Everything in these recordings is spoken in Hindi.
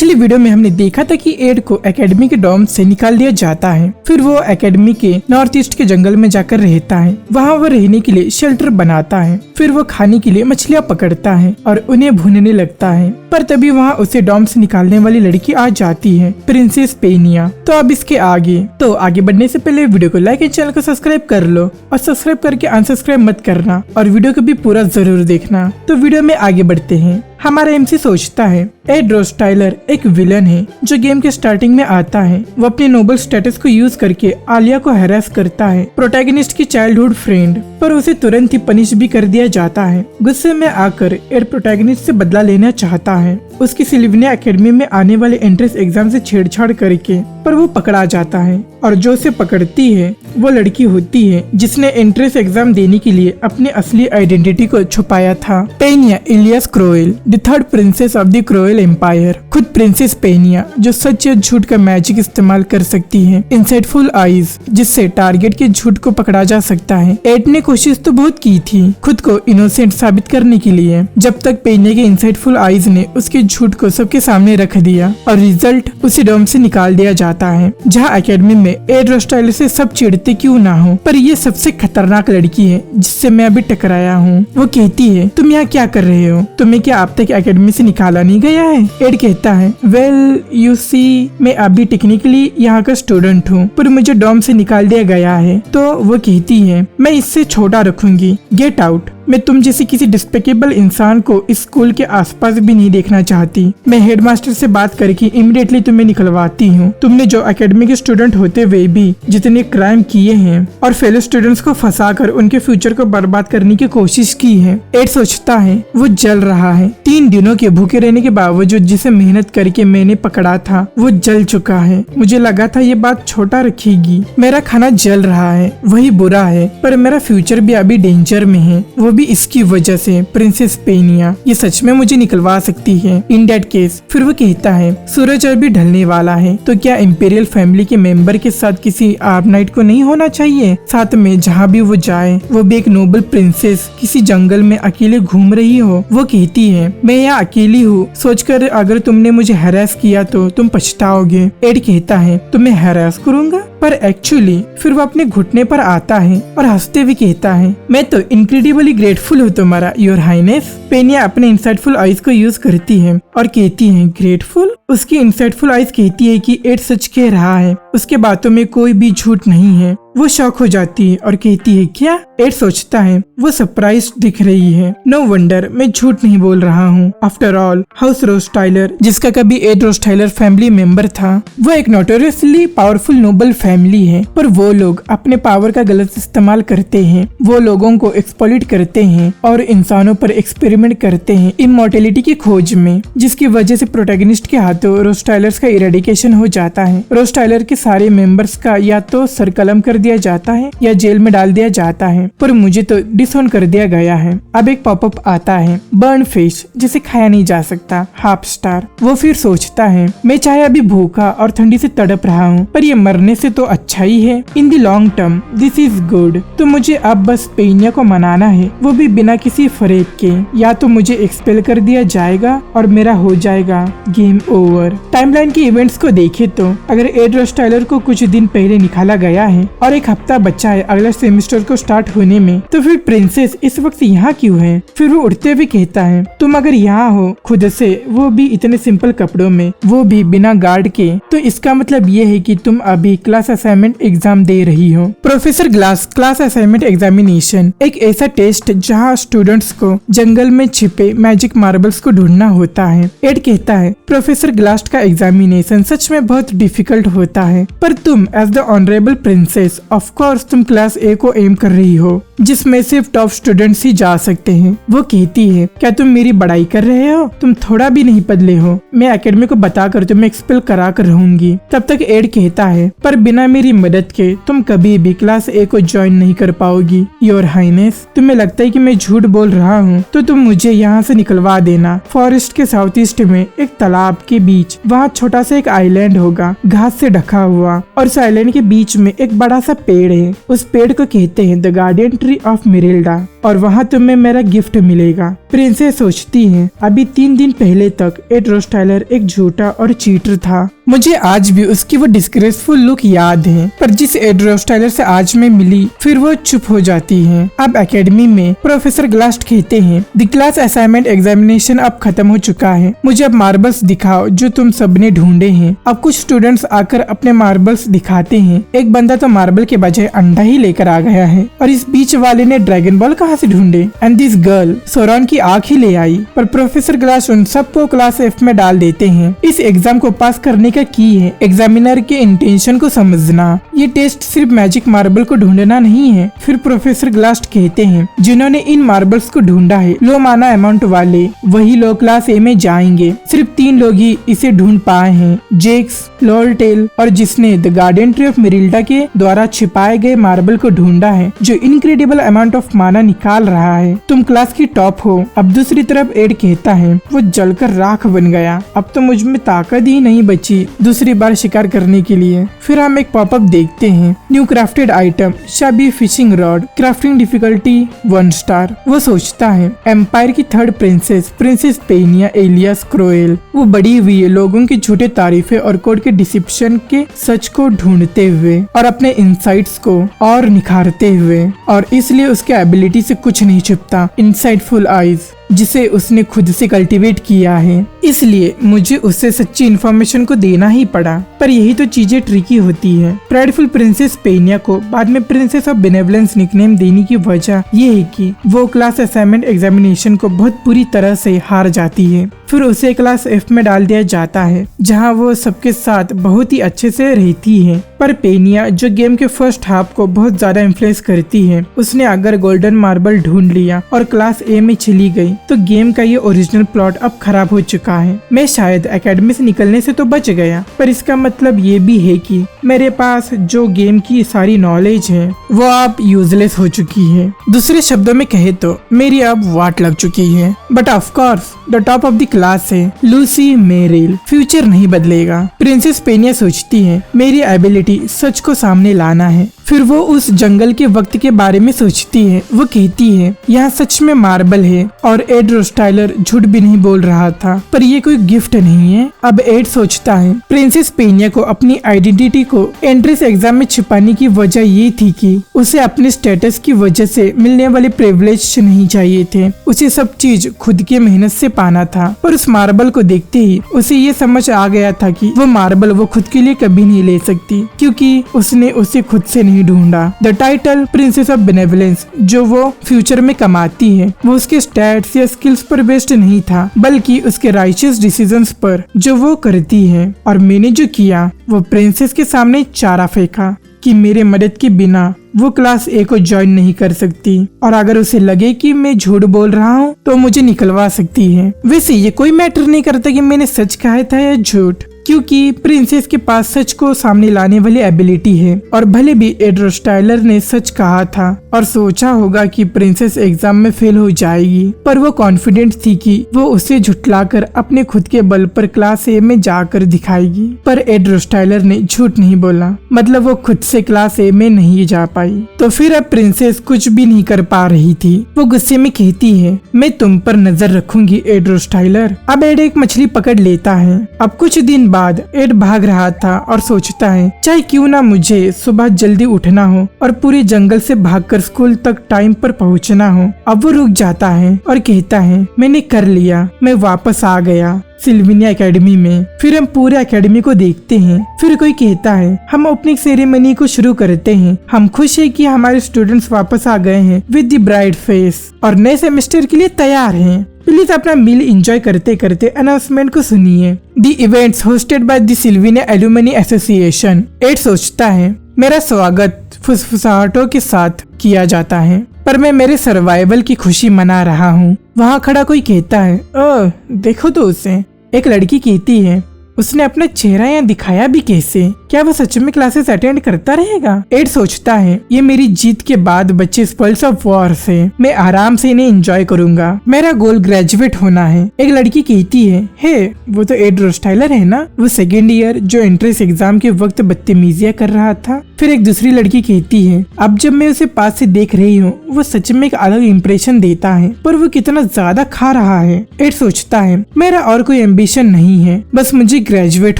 पिछली वीडियो में हमने देखा था कि एड को एकेडमी के डॉम से निकाल दिया जाता है। फिर वो एकेडमी के नॉर्थ ईस्ट के जंगल में जाकर रहता है। वहाँ वो रहने के लिए शेल्टर बनाता है। फिर वो खाने के लिए मछलियाँ पकड़ता है और उन्हें भूनने लगता है। पर तभी वहाँ उसे डॉम से निकालने वाली लड़की आ जाती है, प्रिंसेस पेनिया। तो अब इसके आगे बढ़ने से पहले वीडियो को लाइक एंड चैनल को सब्सक्राइब कर लो और सब्सक्राइब करके अनसब्सक्राइब मत करना और वीडियो को भी पूरा जरूर देखना। तो वीडियो में आगे बढ़ते हैं। हमारा एमसी सोचता है एड रोज टाइलर एक विलन है जो गेम के स्टार्टिंग में आता है। वो अपने नोबल स्टेटस को यूज करके आलिया को हैरेस करता है, प्रोटैगनिस्ट की चाइल्डहुड फ्रेंड, पर उसे तुरंत ही पनिश भी कर दिया जाता है। गुस्से में आकर एड प्रोटैगनिस्ट से बदला लेना चाहता है उसकी सिल्विनिया एकेडमी में आने वाले एंट्रेंस एग्जाम से छेड़छाड़ करके, पर वो पकड़ा जाता है और जो उसे पकड़ती है वो लड़की होती है जिसने एंट्रेंस एग्जाम देने के लिए अपनी असली आइडेंटिटी को छुपाया था। Penia Elias Croel, the third princess of the Croel empire. खुद प्रिंसेस पेनिया जो सच या झूठ का मैजिक इस्तेमाल कर सकती है। इंसाइटफुल आईज जिससे टारगेट के झूठ को पकड़ा जा सकता है। एड ने कोशिश तो बहुत की थी खुद को इनोसेंट साबित करने के लिए, जब तक पेनिया के इंसाइटफुल आईज ने उसके झूठ को सबके सामने रख दिया और रिजल्ट उसे डॉम से निकाल दिया जाता है। जहाँ एकेडमी में एड रोज टाइलर से सब चिढ़ते क्यों ना हो, पर ये सबसे खतरनाक लड़की है जिससे मैं अभी टकराया हूँ। वो कहती है तुम यहाँ क्या कर रहे हो, तुम्हें क्या अब तक एकेडमी से निकाला नहीं गया है? एड कहता है वेल यू सी, मैं अभी टेक्निकली यहाँ का स्टूडेंट हूँ पर मुझे डॉम से निकाल दिया गया है। तो वो कहती है मैं इससे छोटा रखूंगी, गेट आउट। मैं तुम जैसी किसी डिस्पेकेबल इंसान को इस स्कूल के आसपास भी नहीं देखना चाहती। मैं हेडमास्टर से बात करके इमीडिएटली तुम्हें निकलवाती हूँ। तुमने जो एकेडमी के स्टूडेंट होते हुए भी जितने क्राइम किए हैं और फेलो स्टूडेंट्स को फंसाकर उनके फ्यूचर को बर्बाद करने की कोशिश की है। एड सोचता है वो जल रहा है। 3 दिनों के भूखे रहने के बावजूद जिसे मेहनत करके मैंने पकड़ा था वो जल चुका है। मुझे लगा था ये बात छोटा रखेगी। मेरा खाना जल रहा है, वही बुरा है, पर मेरा फ्यूचर भी अभी डेंजर में है, वो भी इसकी वजह से। प्रिंसेस पेनिया ये सच में मुझे निकलवा सकती है इन दैट केस। फिर वो कहता है सूरज अभी ढलने वाला है तो क्या इंपीरियल फैमिली के मेंबर के साथ किसी आर्म नाइट को नहीं होना चाहिए? साथ में जहाँ भी वो जाए वो भी एक नोबल प्रिंसेस किसी जंगल में अकेले घूम रही हो। वो कहती है मैं यहाँ अकेली हूँ, सोचकर अगर तुमने मुझे हैरेस किया तो तुम पछताओगे। एड कहता है तुम्हें हैरेस करूंगा, पर एक्चुअली फिर वो अपने घुटने पर आता है और हंसते हुए कहता है मैं तो इनक्रेडिबली ग्रेटफुल हूँ तुम्हारा योर हाइनेस। पेनिया अपने इंसाइटफुल आइज को यूज करती है और कहती है ग्रेटफुल। उसकी इंसाइटफुल आइज कहती है कि एड सच कह रहा है, उसके बातों में कोई भी झूठ नहीं है। वो शॉक हो जाती है और कहती है क्या? एड सोचता है वो सरप्राइज दिख रही है। नो वंडर मैं झूठ नहीं बोल रहा हूँ। आफ्टर ऑल हाउस रोज टाइलर जिसका कभी एड रोज टाइलर फैमिली मेंबर था, वो एक नोटोरियसली पावरफुल नोबल फैमिली है, पर वो लोग अपने पावर का गलत इस्तेमाल करते हैं। वो लोगों को एक्सप्लॉइट करते हैं और इंसानों पर एक्सपेरिमेंट करते हैं इमॉर्टेलिटी की खोज में, जिसकी वजह से प्रोटैगनिस्ट के हाथों रोज टाइलर्स का इरेडिकेशन हो जाता है। रोज टाइलर के सारे मेंबर्स का या तो सर कलम कर दिया जाता है या जेल में डाल दिया जाता है, पर मुझे तो डिसऑन कर दिया गया है। अब एक पॉपअप आता है बर्न फिश जिसे खाया नहीं जा सकता, हाफ स्टार। वो फिर सोचता है मैं चाहे अभी भूखा और ठंडी से तड़प रहा हूँ पर ये मरने से तो अच्छा ही है। In the long term this is good. तो मुझे अब बस पेनिया को मनाना है, वो भी बिना किसी फरेब के। या तो मुझे एक्सपेल कर दिया जाएगा और मेरा हो जाएगा गेम ओवर। टाइमलाइन के इवेंट्स को देखे तो अगर एड रोज टाइलर को कुछ दिन पहले निकाला गया है और एक हफ्ता बचा है अगला सेमेस्टर को स्टार्ट होने में, तो फिर प्रिंसेस इस वक्त यहाँ क्यों है? फिर वो उठते हुए कहता है तुम अगर यहाँ हो खुद से, वो भी इतने सिंपल कपड़ों में, वो भी बिना गार्ड के, तो इसका मतलब ये है कि तुम अभी क्लास असाइनमेंट एग्जाम दे रही हो। Professor glass class assignment examination एक ऐसा टेस्ट जहाँ स्टूडेंट्स को जंगल में छिपे मैजिक मार्बल्स को ढूंढना होता है। एड कहता है प्रोफेसर ग्लास का एग्जामिनेशन सच में बहुत डिफिकल्ट होता है, पर तुम as the honourable princess of course तुम क्लास ए को एम कर रही हो जिसमें सिर्फ टॉप स्टूडेंट्स ही जा सकते हैं। वो कहती है क्या तुम मेरी बड़ाई कर रहे हो? तुम थोड़ा भी नहीं बदले हो। मैं एकेडमी को बताकर तुम्हें एक्सपेल करा कर रहूंगी। तब तक एड कहता है पर बिना मेरी मदद के तुम कभी भी क्लास ए को ज्वाइन नहीं कर पाओगी योर हाइनेस। तुम्हें लगता है कि मैं झूठ बोल रहा हूँ तो तुम मुझे यहाँ से निकलवा देना। फॉरेस्ट के साउथ ईस्ट में एक तालाब के बीच वहाँ छोटा सा एक आइलैंड होगा, घास से ढका हुआ, और उस आइलैंड के बीच में एक बड़ा सा पेड़ है। उस पेड़ को कहते हैं द गार्डियन ट्री ऑफ मिरिल्डा, और वहाँ तुम्हें मेरा गिफ्ट मिलेगा। प्रिंसेस सोचती है अभी 3 दिन पहले तक एड रोज टायलर एक झूठा और चीटर था। मुझे आज भी उसकी वो डिस्ग्रेसफुल लुक याद है, पर जिस एड रोज टायलर से आज मैं मिली फिर वो चुप हो जाती है। अब एकेडमी में प्रोफेसर ग्लास्ट कहते हैं द क्लास असाइनमेंट एग्जामिनेशन अब खत्म हो चुका है, मुझे अब मार्बल्स दिखाओ जो तुम सबने ढूंढे हैं। अब कुछ स्टूडेंट्स आकर अपने मार्बल्स दिखाते हैं। एक बंदा तो मार्बल के बजाय अंडा ही लेकर आ गया है, और इस बीच वाले ने ड्रैगन बॉल कहाँ से ढूंढे। एंड दिस गर्ल सोरॉन की आँख ही ले आई, पर प्रोफेसर ग्लास्ट उन सबको क्लास एफ में डाल देते हैं। इस एग्जाम को पास करने का की है एग्जामिनर के इंटेंशन को समझना, ये टेस्ट सिर्फ मैजिक मार्बल को ढूंढना नहीं है। फिर प्रोफेसर ग्लास्ट कहते हैं जिन्होंने इन मार्बल्स को ढूंढा है लो माना अमाउंट वाले वही लोग क्लास ए में जाएंगे। सिर्फ 3 लोग ही इसे ढूंढ पाए हैं, जेक्स, लॉलटेल और जिसने द गार्डियन ट्री ऑफ मिरिल्डा के द्वारा छिपाए गए मार्बल को ढूंढा है जो इनक्रेडिबल अमाउंट ऑफ माना निकाल रहा है। तुम क्लास की टॉप हो। अब दूसरी तरफ एड कहता है वो जलकर राख बन गया, अब तो मुझ में ताकत ही नहीं बची दूसरी बार शिकार करने के लिए। फिर हम एक पॉपअप देखते हैं, new crafted item shabby fishing rod, crafting difficulty 1 star. वो सोचता है एम्पायर की 3rd princess princess Penia Elias Croel वो बड़ी हुई है लोगों की झूठे तारीफे और कोड के डिसेप्शन के सच को ढूंढते हुए और अपने इंसाइट्स को और निखारते हुए, और इसलिए उसके एबिलिटी से कुछ नहीं छिपता। इनसाइटफुल आईज जिसे उसने खुद से कल्टीवेट किया है, इसलिए मुझे उससे सच्ची इन्फॉर्मेशन को देना ही पड़ा। पर यही तो चीजें ट्रिकी होती है। प्राइडफुल प्रिंसेस पेनिया को बाद में प्रिंसेस ऑफ बेनेवलेंस निकनेम देने की वजह ये है कि वो क्लास असाइनमेंट एग्जामिनेशन को बहुत बुरी तरह से हार जाती है। फिर उसे क्लास एफ में डाल दिया जाता है जहाँ वो सबके साथ बहुत ही अच्छे से रहती है। पर पेनिया जो गेम के फर्स्ट हाफ को बहुत ज्यादा इन्फ्लुएंस करती है, उसने अगर गोल्डन मार्बल ढूंढ लिया और क्लास ए में चली गई तो गेम का ये ओरिजिनल प्लॉट अब खराब हो चुका है। मैं शायद एकेडमी से निकलने से तो बच गया, पर इसका मतलब ये भी है कि मेरे पास जो गेम की सारी नॉलेज है वो अब यूजलेस हो चुकी है। दूसरे शब्दों में कहे तो मेरी अब वाट लग चुकी है। But of course the top of the class है लूसी मेरिल, फ्यूचर नहीं बदलेगा। प्रिंसेस पेनिया सोचती है मेरी एबिलिटी सच को सामने लाना है। फिर वो उस जंगल के वक्त के बारे में सोचती है। वो कहती है यहाँ सच में मार्बल है और एड रोज टायलर झूठ भी नहीं बोल रहा था, पर ये कोई गिफ्ट नहीं है। अब एड सोचता है प्रिंसेस पेनिया को अपनी आइडेंटिटी को एंट्रेंस एग्जाम में छिपाने की वजह ये थी कि उसे अपने स्टेटस की वजह से मिलने वाले प्रिविलेज नहीं चाहिए थे। उसे सब चीज खुद की मेहनत से पाना था। पर उस मार्बल को देखते ही उसे ये समझ आ गया था कि वो मार्बल वो खुद के लिए कभी नहीं ले सकती, क्योंकि उसने उसे खुद से नहीं ढूंढा। द टाइटल प्रिंसेस ऑफ बेनेवलेंस जो वो फ्यूचर में कमाती है वो उसके स्टैट्स या स्किल्स पर बेस्ड नहीं था, बल्कि उसके राइचियस डिसीजंस पर जो वो करती है। और मैंने जो किया वो प्रिंसेस के सामने चारा फेंका कि मेरे मदद के बिना वो क्लास ए को ज्वाइन नहीं कर सकती, और अगर उसे लगे कि मैं झूठ बोल रहा हूँ तो मुझे निकलवा सकती है। वैसे ये कोई मैटर नहीं करता कि मैंने सच कहा था या झूठ, क्योंकि प्रिंसेस के पास सच को सामने लाने वाली एबिलिटी है। और भले भी एड रोज टायलर ने सच कहा था और सोचा होगा कि प्रिंसेस एग्जाम में फेल हो जाएगी, पर वो कॉन्फिडेंट थी कि वो उसे झुटलाकर अपने खुद के बल पर क्लास ए में जाकर दिखाएगी। पर एड रोज टायलर ने झूठ नहीं बोला, मतलब वो खुद से क्लास ए में नहीं जा पाई। तो फिर अब प्रिंसेस कुछ भी नहीं कर पा रही थी। वो गुस्से में कहती है मैं तुम पर नजर रखूंगी एड रोज टायलर। अब एड एक मछली पकड़ लेता है। अब कुछ दिन बाद एड भाग रहा था और सोचता है चाहे क्यों ना मुझे सुबह जल्दी उठना हो और पूरे जंगल से भागकर स्कूल तक टाइम पर पहुंचना हो। अब वो रुक जाता है और कहता है मैंने कर लिया, मैं वापस आ गया सिल्विनिया एकेडमी में। फिर हम पूरे एकेडमी को देखते हैं। फिर कोई कहता है हम ओपनिंग सेरेमनी को शुरू करते हैं। हम खुश है कि हमारे स्टूडेंट्स वापस आ गए हैं विद द ब्राइट फेस और नए सेमेस्टर के लिए तैयार हैं। प्लीज अपना मील एंजॉय करते करते अनाउंसमेंट को सुनिए। The events hosted by the Sylvania alumni association. Ed सोचता है मेरा स्वागत फुसफुसाहटों के साथ किया जाता है, पर मैं मेरे सर्वाइवल की खुशी मना रहा हूँ। वहाँ खड़ा कोई कहता है देखो तो उसे। एक लड़की कहती है उसने अपना चेहरा यहाँ दिखाया भी कैसे, क्या वो सच में क्लासेस अटेंड करता रहेगा? एड सोचता है ये मेरी जीत के बाद बच्चे स्पॉइल्स ऑफ वॉर से मैं आराम से इन्हें एंजॉय करूंगा। मेरा गोल ग्रेजुएट होना है। एक लड़की कहती है, हे वो तो एड रोस्टाइलर है ना, वो सेकेंड ईयर जो एंट्रेंस एग्जाम के वक्त बदतमीजियां कर रहा था। फिर एक दूसरी लड़की कहती है, अब जब मैं उसे पास से देख रही हूँ वो सच में एक अलग इम्प्रेशन देता है, पर वो कितना ज्यादा खा रहा है। एड सोचता है मेरा और कोई एम्बिशन नहीं है, बस मुझे ग्रेजुएट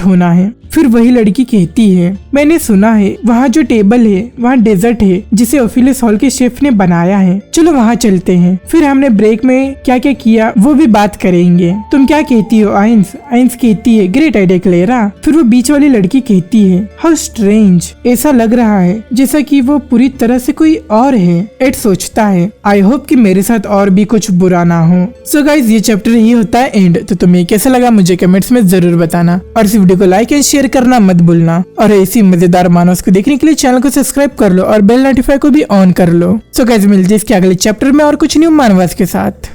होना है। फिर वही लड़की कहती है, मैंने सुना है वहाँ जो टेबल है वहाँ डेजर्ट है जिसे ओफिलियस हॉल के शेफ ने बनाया है, चलो वहाँ चलते हैं। फिर हमने ब्रेक में क्या क्या किया वो भी बात करेंगे। तुम क्या कहती हो आइंस? आइंस कहती है, ग्रेट आइडिया क्लेरा। फिर वो बीच वाली लड़की कहती है, हाउ स्ट्रेंज, ऐसा लग रहा है जैसा कि वो पूरी तरह से कोई और है। एड सोचता है, आई होप कि मेरे साथ और भी कुछ बुरा ना हो। सो गाइज ये चैप्टर ही होता है एंड। तो तुम्हें कैसा लगा मुझे कमेंट्स में जरूर बताना और इस वीडियो को लाइक एंड शेयर करना मत भूलना। और ऐसी मजेदार मानोस को देखने के लिए चैनल को सब्सक्राइब कर लो और बेल नोटिफाई को भी ऑन कर लो। सो गाइस मिलते हैं इसके अगले चैप्टर में और कुछ न्यू मानवास के साथ।